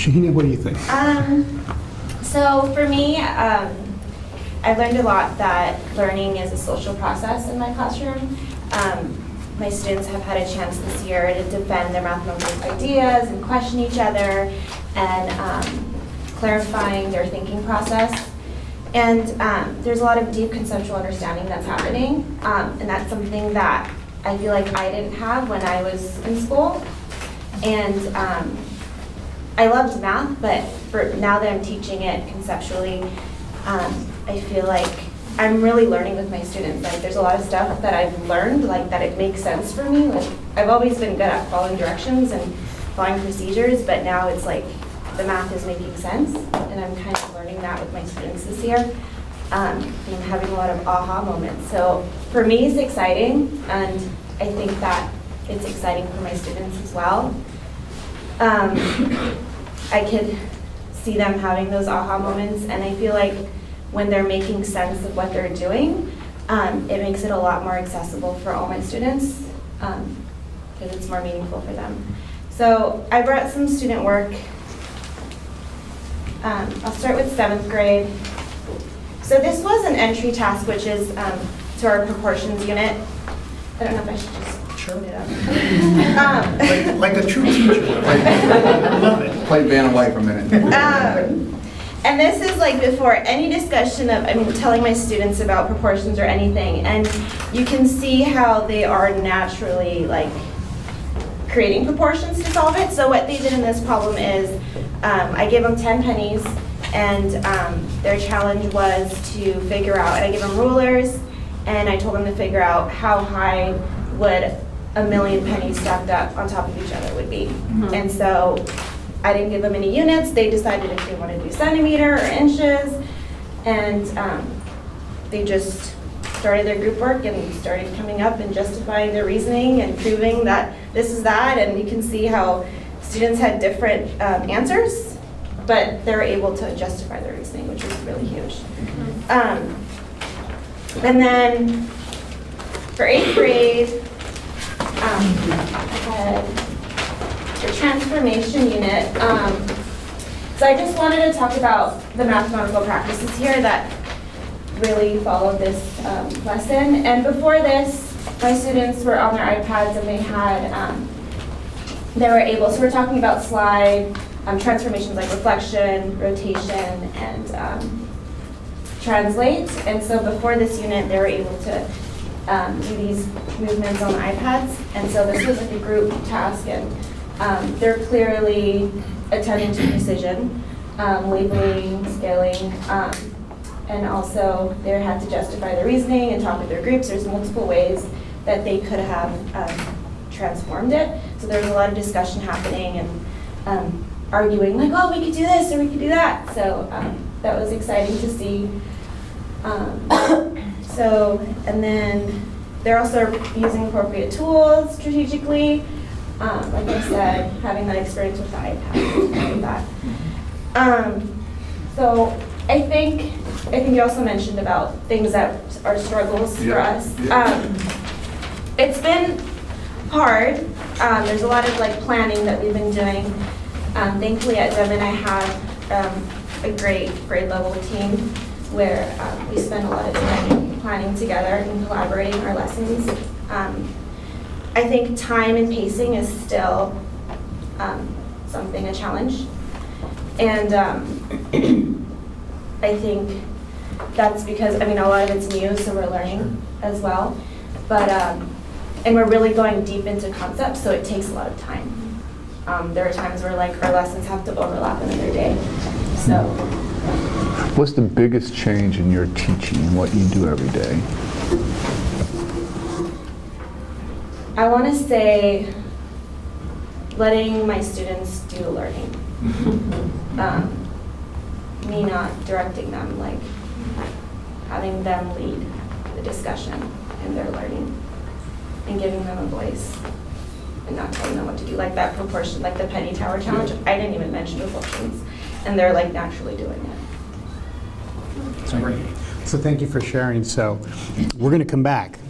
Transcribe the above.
Shaheena, what do you think? So for me, I've learned a lot that learning is a social process in my classroom. My students have had a chance this year to defend their mathematical ideas and question each other and clarifying their thinking process. And there's a lot of deep conceptual understanding that's happening, and that's something that I feel like I didn't have when I was in school. And I loved math, but for now that I'm teaching it conceptually, I feel like I'm really learning with my students. Like there's a lot of stuff that I've learned, like that it makes sense for me. Like I've always been good at following directions and following procedures, but now it's like the math is making sense, and I'm kind of learning that with my students this year. And I'm having a lot of aha moments. So for me, it's exciting, and I think that it's exciting for my students as well. I could see them having those aha moments, and I feel like when they're making sense of what they're doing, it makes it a lot more accessible for all my students, because it's more meaningful for them. So I brought some student work. I'll start with 7th grade. So this was an entry task, which is to our proportions unit. I don't know if I should just put it up. Like a true teacher. I love it. Play Vanna White for a minute. And this is like before any discussion of, telling my students about proportions or anything. And you can see how they are naturally like creating proportions to solve it. So what they did in this problem is, I gave them 10 pennies, and their challenge was to figure out, and I gave them rulers, and I told them to figure out how high would a million pennies stacked up on top of each other would be. Mm-hmm. And so I didn't give them any units. They decided if they wanted to do centimeter or inches, and they just started their group work and started coming up and justifying their reasoning and proving that this is that. And you can see how students had different answers, but they were able to justify their reasoning, which was really huge. And then for 8th grade, I had the transformation unit. So I just wanted to talk about the mathematical practices here that really followed this lesson. And before this, my students were on their iPads, and they were able, so we're talking about slide transformations like reflection, rotation, and translate. And so before this unit, they were able to do these movements on the iPads. And so this was like a group task, and they're clearly attending to precision, labeling, scaling, and also they had to justify their reasoning and talk with their groups. There's multiple ways that they could have transformed it. So there was a lot of discussion happening and arguing like, oh, we could do this or we could do that. So that was exciting to see. And then they're also using appropriate tools strategically. Like I said, having that experience with the iPad and that. So I think you also mentioned about things that are struggles for us. It's been hard. There's a lot of like planning that we've been doing. Thankfully at Devon I have a great grade level team where we spend a lot of time planning together and collaborating our lessons. I think time and pacing is still a challenge. And I think that's because, a lot of it's new, so we're learning as well. But, and we're really going deep into concepts, so it takes a lot of time. There are times where like our lessons have to overlap another day. So. What's the biggest change in your teaching and what you do every day? I want to say letting my students do the learning. Me not directing them, like having them lead the discussion and their learning and giving them a voice and not telling them what to do. Like that proportion, like the penny tower challenge, I didn't even mention proportions, and they're like naturally doing it. So thank you for sharing. So we're going to come back.